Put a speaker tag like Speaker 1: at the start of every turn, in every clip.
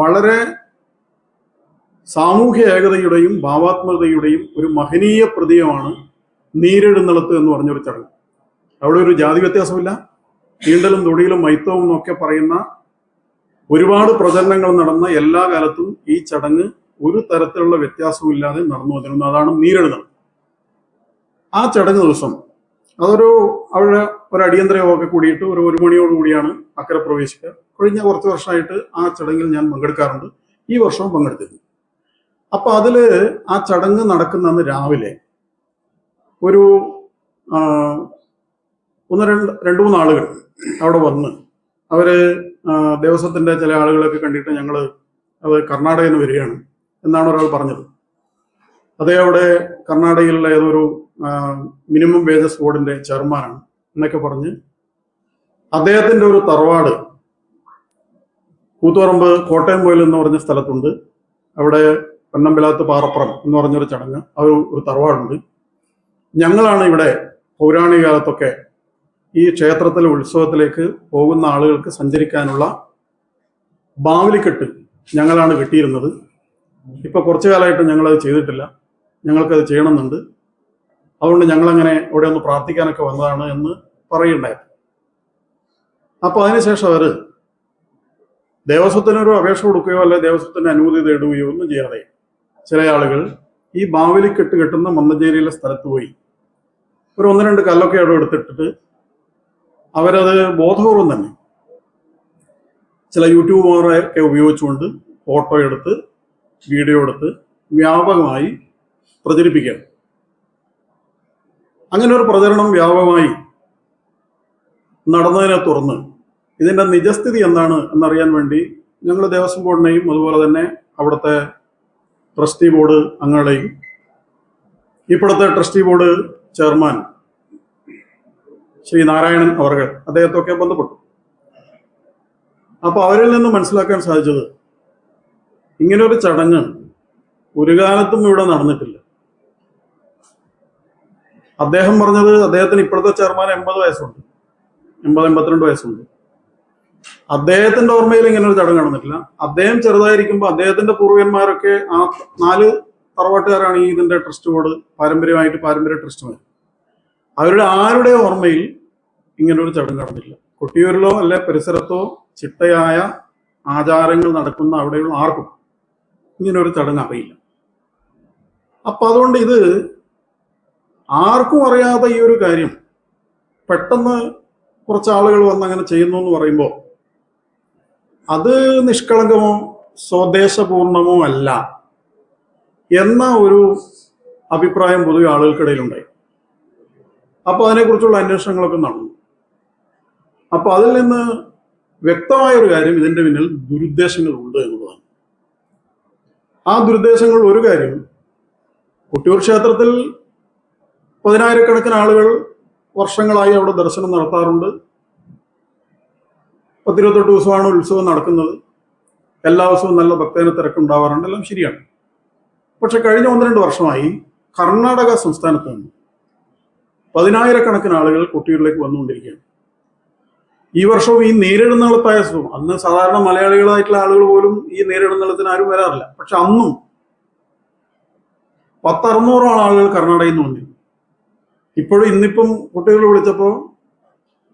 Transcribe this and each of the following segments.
Speaker 1: വളരെ സാമൂഹ്യ ഏകതയുടെയും ഭാവാത്മകതയുടെയും ഒരു മഹനീയ പ്രതീകമാണ് നീരെഴുന്നള്ളത്ത് എന്ന് പറഞ്ഞൊരു ചടങ്ങ്. അവിടെ ഒരു ജാതി വ്യത്യാസമില്ല. തീണ്ടലും തൊടിയിലും മൈത്തവും എന്നൊക്കെ പറയുന്ന ഒരുപാട് പ്രചരണങ്ങൾ നടന്ന എല്ലാ കാലത്തും ഈ ചടങ്ങ് ഒരു തരത്തിലുള്ള വ്യത്യാസവും ഇല്ലാതെ നടന്നു വന്നിരുന്നു. അതാണ് നീരെഴുന്നള്ളത്ത്. ആ ചടങ്ങ് ദിവസം അവിടെ ഒരു അടിയന്തര യോഗമൊക്കെ കൂടിയിട്ട് ഒരു മണിയോടുകൂടിയാണ് അക്കരെ പ്രവേശിക്കുക. കഴിഞ്ഞ കുറച്ച് വർഷമായിട്ട് ആ ചടങ്ങിൽ ഞാൻ പങ്കെടുക്കാറുണ്ട്. ഈ വർഷവും പങ്കെടുത്തിരുന്നു. അപ്പൊ അതില് ആ ചടങ്ങ് നടക്കുന്ന രാവിലെ ഒരു രണ്ട് മൂന്ന് ആളുകൾ അവിടെ വന്ന് അവര് ദേവസ്വത്തിന്റെ ചില ആളുകളൊക്കെ കണ്ടിട്ട് അത് കർണാടകയിൽ നിന്ന് വരികയാണ് എന്നാണ് ഒരാൾ പറഞ്ഞത്. അതേ അവിടെ കർണാടകയിലുള്ള ഏതൊരു മിനിമം വേജസ് ബോർഡിന്റെ ചെയർമാനാണ് എന്നൊക്കെ പറഞ്ഞ് അദ്ദേഹത്തിന്റെ ഒരു തറവാട് കൂത്തുപറമ്പ് കോട്ടയം പോയിൽ എന്ന് പറഞ്ഞ സ്ഥലത്തുണ്ട്. അവിടെ പന്നമ്പിലാത്ത് പാറപ്പുറം എന്ന് പറഞ്ഞൊരു ചടങ്ങ് ഒരു തറവാടുണ്ട്. ഞങ്ങളാണ് ഇവിടെ പൗരാണിക കാലത്തൊക്കെ ഈ ക്ഷേത്രത്തിലെ ഉത്സവത്തിലേക്ക് പോകുന്ന ആളുകൾക്ക് സഞ്ചരിക്കാനുള്ള ബാവലിക്കെട്ട് ഞങ്ങളാണ് കെട്ടിയിരുന്നത്. ഇപ്പൊ കുറച്ചു കാലമായിട്ട് ഞങ്ങളത് ചെയ്തിട്ടില്ല. ഞങ്ങൾക്കത് ചെയ്യണമെന്നുണ്ട്. അതുകൊണ്ട് ഞങ്ങളങ്ങനെ അവിടെ ഒന്ന് പ്രാർത്ഥിക്കാനൊക്കെ വന്നതാണ് എന്ന് പറയുണ്ടായിരുന്നു. അപ്പൊ അതിനുശേഷം അവര് ദേവസ്വത്തിനൊരു അപേക്ഷ കൊടുക്കുകയോ അല്ലെ ദേവസ്വത്തിന്റെ അനുമതി തേടുകയോ ഒന്നും ചെയ്യാതെ ചില ആളുകൾ ഈ ബാവലിക്കെട്ട് കെട്ടുന്ന മന്നഞ്ചേരിയിലെ സ്ഥലത്ത് പോയി ഒരു 1-2 കല്ലൊക്കെ അവിടെ എടുത്തിട്ടിട്ട് അവരത് ബോധപൂർവം തന്നെ ചില യൂട്യൂബർമാരെയൊക്കെ ഉപയോഗിച്ചുകൊണ്ട് ഫോട്ടോ എടുത്ത് വീഡിയോ എടുത്ത് വ്യാപകമായി പ്രചരിപ്പിക്കുകയാണ്. അങ്ങനെ ഒരു പ്രചരണം വ്യാപകമായി നടന്നതിനെ തുടർന്ന് ഇതിന്റെ നിജസ്ഥിതി എന്താണ് എന്നറിയാൻ വേണ്ടി ഞങ്ങൾ ദേവസ്വം ബോർഡിനെയും അതുപോലെ തന്നെ അവിടുത്തെ ട്രസ്റ്റി ബോർഡ് അംഗങ്ങളെയും ഇപ്പോഴത്തെ trustee board chairman Shri Narayanan അവർകൾ അദ്ദേഹത്തൊക്കെ ബന്ധപ്പെട്ടു. അപ്പൊ അവരിൽ നിന്ന് മനസ്സിലാക്കാൻ സാധിച്ചത് ഇങ്ങനൊരു ചടങ്ങ് ഒരു കാലത്തും ഇവിടെ നടന്നിട്ടില്ല. അദ്ദേഹം പറഞ്ഞത് അദ്ദേഹത്തിന് ഇപ്പോഴത്തെ ചെയർമാൻ 80 വയസ്സുണ്ട്, 82 വയസ്സുണ്ട്. അദ്ദേഹത്തിന്റെ ഓർമ്മയിൽ ഇങ്ങനെ ഒരു ചടങ്ങ് നടന്നിട്ടില്ല. അദ്ദേഹം ചെറുതായിരിക്കുമ്പോൾ അദ്ദേഹത്തിന്റെ പൂർവികന്മാരൊക്കെ ആ 4 തറവാട്ടുകാരാണ് ഈ ഇതിന്റെ ട്രസ്റ്റ് ബോർഡ് പാരമ്പര്യ ട്രസ്റ്റുമാർ. അവരുടെ ആരുടെ ഓർമ്മയിൽ ഇങ്ങനൊരു ചടങ്ങ് നടന്നിട്ടില്ല. കൊട്ടിയൂരിലോ അല്ലെ പരിസരത്തോ ചിട്ടയായ ആചാരങ്ങൾ നടക്കുന്ന അവിടെയുള്ള ആർക്കും ഇങ്ങനൊരു ചടങ്ങ് അറിയില്ല. അപ്പൊ അതുകൊണ്ട് ഇത് ആർക്കും അറിയാത്ത ഈ ഒരു കാര്യം പെട്ടെന്ന് കുറച്ച് ആളുകൾ വന്ന് അങ്ങനെ ചെയ്യുന്നു എന്ന് പറയുമ്പോൾ അത് നിഷ്കളങ്കമോ സ്വദേശപൂർണമോ അല്ല എന്ന ഒരു അഭിപ്രായം പൊതുവെ ആളുകൾക്കിടയിലുണ്ടായി. അപ്പൊ അതിനെക്കുറിച്ചുള്ള അന്വേഷണങ്ങളൊക്കെ നടന്നു. അപ്പൊ അതിൽ നിന്ന് വ്യക്തമായ ഒരു കാര്യം ഇതിന്റെ പിന്നിൽ ദുരുദ്ദേശങ്ങൾ ഉണ്ട് എന്നുള്ളതാണ്. ആ ദുരുദ്ദേശങ്ങൾ ഒരു കാര്യം, കൊട്ടിയൂർ ക്ഷേത്രത്തിൽ 10,000-കണക്കിന് ആളുകൾ വർഷങ്ങളായി അവിടെ ദർശനം നടത്താറുണ്ട്. 10-28 ദിവസമാണ് ഉത്സവം നടക്കുന്നത്. എല്ലാ ദിവസവും നല്ല ഭക്തജന തിരക്കുണ്ടാവാറുണ്ട്. എല്ലാം ശരിയാണ്. പക്ഷെ കഴിഞ്ഞ 1-2 വർഷമായി കർണാടക സംസ്ഥാനത്ത് നിന്ന് 10,000-കണക്കിന് ആളുകൾ കൊട്ടിയൂരിലേക്ക് വന്നുകൊണ്ടിരിക്കുകയാണ്. ഈ വർഷവും ഈ നീരെഴുന്നള്ളത്തായ അന്ന് സാധാരണ മലയാളികളായിട്ടുള്ള ആളുകൾ പോലും ഈ നീരെഴുന്നള്ളത്തിന് ആരും വരാറില്ല. പക്ഷെ അന്നും 100-600 ആളുകൾ കർണാടകയിൽ നിന്ന് വന്നിരുന്നു. ഇപ്പോഴും ഇന്നിപ്പം കുട്ടികൾ വിളിച്ചപ്പോൾ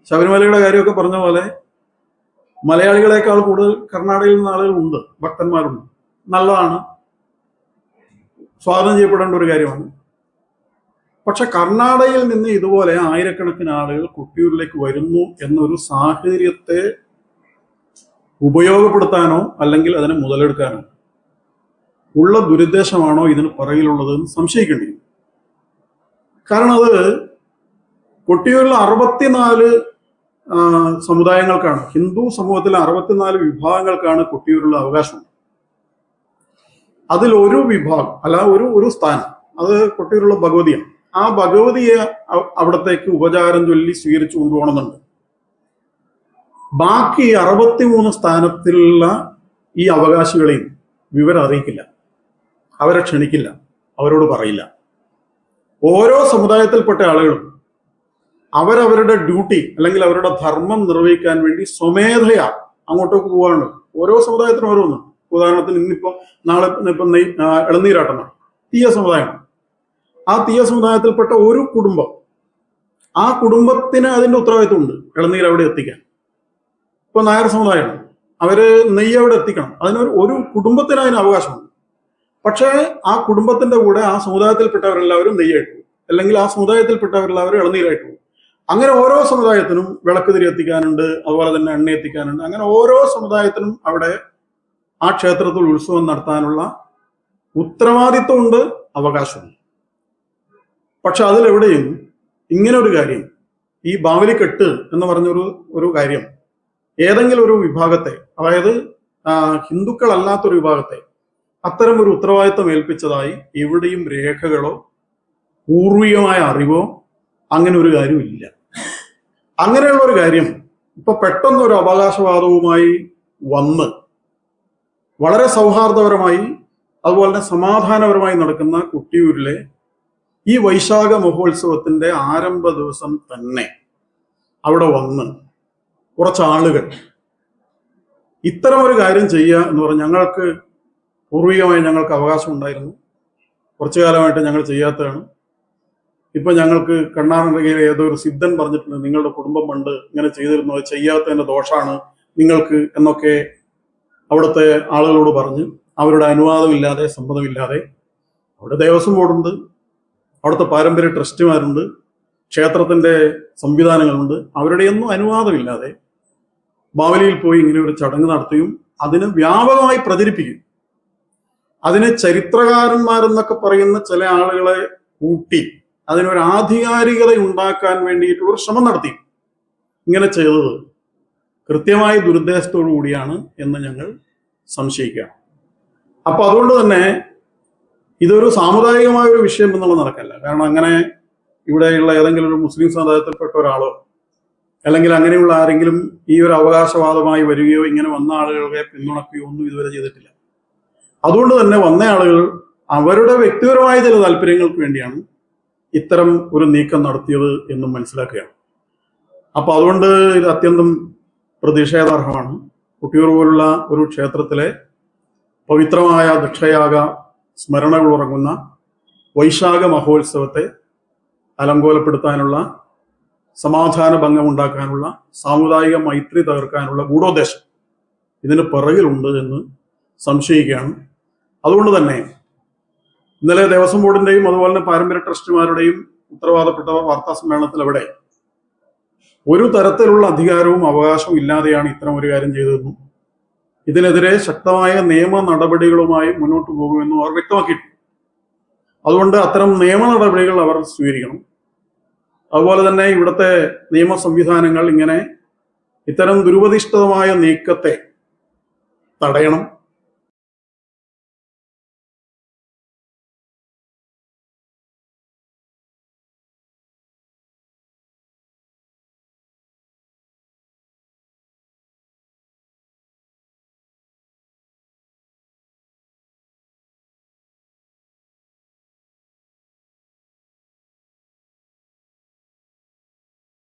Speaker 1: ശബരിമലയുടെ കാര്യമൊക്കെ പറഞ്ഞ പോലെ മലയാളികളെക്കാൾ കൂടുതൽ കർണാടകയിൽ നിന്ന് ആളുകളുണ്ട്, ഭക്തന്മാരുണ്ട്. നല്ലതാണ്, സ്വാഗതം ചെയ്യപ്പെടേണ്ട ഒരു കാര്യമാണ്. പക്ഷെ കർണാടകയിൽ നിന്ന് ഇതുപോലെ 1000-കണക്കിന് ആളുകൾ കൊട്ടിയൂരിലേക്ക് വരുന്നു എന്നൊരു സാഹചര്യത്തെ ഉപയോഗപ്പെടുത്താനോ അല്ലെങ്കിൽ അതിനെ മുതലെടുക്കാനോ ഉള്ള ദുരുദ്ദേശമാണോ ഇതിന് പുറകിലുള്ളതെന്ന് സംശയിക്കേണ്ടി. കാരണം അത് കൊട്ടിയൂരിൽ 64 സമുദായങ്ങൾക്കാണ്, ഹിന്ദു സമൂഹത്തിലെ 64 വിഭാഗങ്ങൾക്കാണ് കൊട്ടിയൂരിലുള്ള അവകാശം. അതിൽ ഒരു വിഭാഗം അല്ല ഒരു സ്ഥാനം അത് കൊട്ടിയൂരുള്ള ഭഗവതിയാണ്. ആ ഭഗവതിയെ അവിടത്തേക്ക് ഉപചാരം ചൊല്ലി സ്വീകരിച്ചു കൊണ്ടുപോകണമെന്നുണ്ട്. ബാക്കി 63 സ്ഥാനത്തിലുള്ള ഈ അവകാശികളെയും വിവരം അറിയിക്കില്ല, അവരെ ക്ഷണിക്കില്ല, അവരോട് പറയില്ല. ഓരോ സമുദായത്തിൽപ്പെട്ട ആളുകളും അവരവരുടെ ഡ്യൂട്ടി അല്ലെങ്കിൽ അവരുടെ ധർമ്മം നിർവഹിക്കാൻ വേണ്ടി സ്വമേധയാ അങ്ങോട്ടേക്ക് പോവാണ്. ഓരോ സമുദായത്തിനും ഓരോന്ന്. ഉദാഹരണത്തിന് ഇന്നിപ്പോ നാളെ ഇപ്പം ഇളനീരാട്ടം നടക്കും. തീയ സമുദായമാണ്. ആ തീയ സമുദായത്തിൽപ്പെട്ട ഒരു കുടുംബം, ആ കുടുംബത്തിന് അതിന്റെ ഉത്തരവാദിത്വം ഉണ്ട് ഇളനീർ അവിടെ എത്തിക്കാൻ. ഇപ്പൊ നായർ സമുദായമാണ്, അവര് നെയ്യ് അവിടെ എത്തിക്കണം. ഒരു കുടുംബത്തിന് അതിന് അവകാശമുണ്ട്. പക്ഷേ ആ കുടുംബത്തിന്റെ കൂടെ ആ സമുദായത്തിൽപ്പെട്ടവരെല്ലാവരും നെയ്യായിട്ട് പോകും, അല്ലെങ്കിൽ ആ സമുദായത്തിൽപ്പെട്ടവരെല്ലാവരും ഇളനീരായിട്ട് പോകും. അങ്ങനെ ഓരോ സമുദായത്തിനും വിളക്ക് തിരി എത്തിക്കാനുണ്ട്, അതുപോലെ തന്നെ എണ്ണ എത്തിക്കാനുണ്ട്. അങ്ങനെ ഓരോ സമുദായത്തിനും അവിടെ ആ ക്ഷേത്രത്തിൽ ഉത്സവം നടത്താനുള്ള ഉത്തരവാദിത്വമുണ്ട്, അവകാശമുണ്ട്. പക്ഷെ അതിലെവിടെയും ഇങ്ങനെ ഒരു കാര്യം, ഈ ബാവലിക്കെട്ട് എന്ന് പറഞ്ഞൊരു കാര്യം ഏതെങ്കിലും ഒരു വിഭാഗത്തെ, അതായത് ഹിന്ദുക്കളല്ലാത്തൊരു വിഭാഗത്തെ അത്തരം ഒരു ഉത്തരവാദിത്വം ഏൽപ്പിച്ചതായി എവിടെയും രേഖകളോ പൂർവികമായ അറിവോ അങ്ങനെ ഒരു കാര്യമില്ല. അങ്ങനെയുള്ള ഒരു കാര്യം ഇപ്പൊ പെട്ടെന്ന് ഒരു അവകാശവാദവുമായി വന്ന് വളരെ സൗഹാർദ്ദപരമായി അതുപോലെ തന്നെ സമാധാനപരമായി നടക്കുന്ന കൊട്ടിയൂരിലെ ഈ വൈശാഖ മഹോത്സവത്തിന്റെ ആരംഭ ദിവസം തന്നെ അവിടെ വന്ന് കുറച്ച് ആളുകൾ ഇത്തരം ഒരു കാര്യം ചെയ്യുക എന്ന് പറഞ്ഞാൽ, ഞങ്ങൾക്ക് പൂർവികമായി ഞങ്ങൾക്ക് അവകാശം ഉണ്ടായിരുന്നു, കുറച്ചു കാലമായിട്ട് ഞങ്ങൾ ചെയ്യാത്തതാണ്. ഇപ്പൊ ഞങ്ങൾക്ക് കണ്ണാറങ്കയിൽ ഏതോ ഒരു സിദ്ധൻ പറഞ്ഞിട്ടുണ്ട്, നിങ്ങളുടെ കുടുംബം പണ്ട് ഇങ്ങനെ ചെയ്തിരുന്നു, അത് ചെയ്യാത്തതിന്റെ ദോഷമാണ് നിങ്ങൾക്ക് എന്നൊക്കെ അവിടുത്തെ ആളുകളോട് പറഞ്ഞ് അവരുടെ അനുവാദമില്ലാതെ സമ്മതമില്ലാതെ, അവിടെ ദേവസ്വം ബോർഡുണ്ട്, അവിടുത്തെ പാരമ്പര്യ ട്രസ്റ്റുമാരുണ്ട്, ക്ഷേത്രത്തിന്റെ സംവിധാനങ്ങളുണ്ട്, അവരുടെയൊന്നും അനുവാദമില്ലാതെ ബാവലിയിൽ പോയി ഇങ്ങനെ ഒരു ചടങ്ങ് നടത്തുകയും അതിന് വ്യാപകമായി പ്രചരിപ്പിക്കും. അതിന് ചരിത്രകാരന്മാരെന്നൊക്കെ പറയുന്ന ചില ആളുകളെ കൂട്ടി അതിനൊരു ആധികാരികത ഉണ്ടാക്കാൻ വേണ്ടിയിട്ടുള്ള ഒരു ശ്രമം നടത്തി. ഇങ്ങനെ ചെയ്തത് കൃത്യമായ ദുരുദ്ദേശത്തോടു കൂടിയാണ് എന്ന് ഞങ്ങൾ സംശയിക്കുകയാണ്. അപ്പൊ അതുകൊണ്ട് തന്നെ ഇതൊരു സാമുദായികമായ ഒരു വിഷയം എന്നുള്ള നടക്കല്ല. കാരണം അങ്ങനെ ഇവിടെയുള്ള ഏതെങ്കിലും ഒരു മുസ്ലിം സമുദായത്തിൽപ്പെട്ട ഒരാളോ അല്ലെങ്കിൽ അങ്ങനെയുള്ള ആരെങ്കിലും ഈ ഒരു അവകാശവാദമായി വരികയോ ഇങ്ങനെ വന്ന ആളുകളെ പിന്തുണക്കുകയോ ഒന്നും ഇതുവരെ ചെയ്തിട്ടില്ല. അതുകൊണ്ട് തന്നെ വന്ന ആളുകൾ അവരുടെ വ്യക്തിപരമായ ചില താല്പര്യങ്ങൾക്ക് വേണ്ടിയാണ് ഇത്തരം ഒരു നീക്കം നടത്തിയത് എന്നും മനസ്സിലാക്കുകയാണ്. അപ്പൊ അതുകൊണ്ട് ഇത് അത്യന്തം പ്രതിഷേധാർഹമാണ്. കൊട്ടിയൂർ പോലുള്ള ഒരു ക്ഷേത്രത്തിലെ പവിത്രമായ ദക്ഷയാഗ സ്മരണകൾ ഉറങ്ങുന്ന വൈശാഖ മഹോത്സവത്തെ അലങ്കോലപ്പെടുത്താനുള്ള, സമാധാന ഭംഗമുണ്ടാക്കാനുള്ള, സാമുദായിക മൈത്രി തകർക്കാനുള്ള ഗൂഢോദ്ദേശം ഇതിന് പിറകിലുണ്ട് എന്ന് സംശയിക്കുകയാണ്. അതുകൊണ്ട് തന്നെ ഇന്നലെ ദേവസ്വം ബോർഡിന്റെയും അതുപോലെ തന്നെ പാരമ്പര്യ ട്രസ്റ്റുമാരുടെയും ഉത്തരവാദപ്പെട്ട വാർത്താ സമ്മേളനത്തിൽ അവിടെ ഒരു തരത്തിലുള്ള അധികാരവും അവകാശവും ഇല്ലാതെയാണ് ഇത്തരം ഒരു കാര്യം ചെയ്തതെന്നും ഇതിനെതിരെ ശക്തമായ നിയമ നടപടികളുമായി മുന്നോട്ട് പോകുമെന്നും അവർ വ്യക്തമാക്കിയിട്ടുണ്ട്. അതുകൊണ്ട് അത്തരം നിയമ നടപടികൾ അവർ സ്വീകരിക്കണം. അതുപോലെ തന്നെ ഇവിടുത്തെ നിയമ സംവിധാനങ്ങൾ ഇങ്ങനെ ഇത്തരം ദുരുപദിഷ്ടമായ നീക്കത്തെ തടയണം.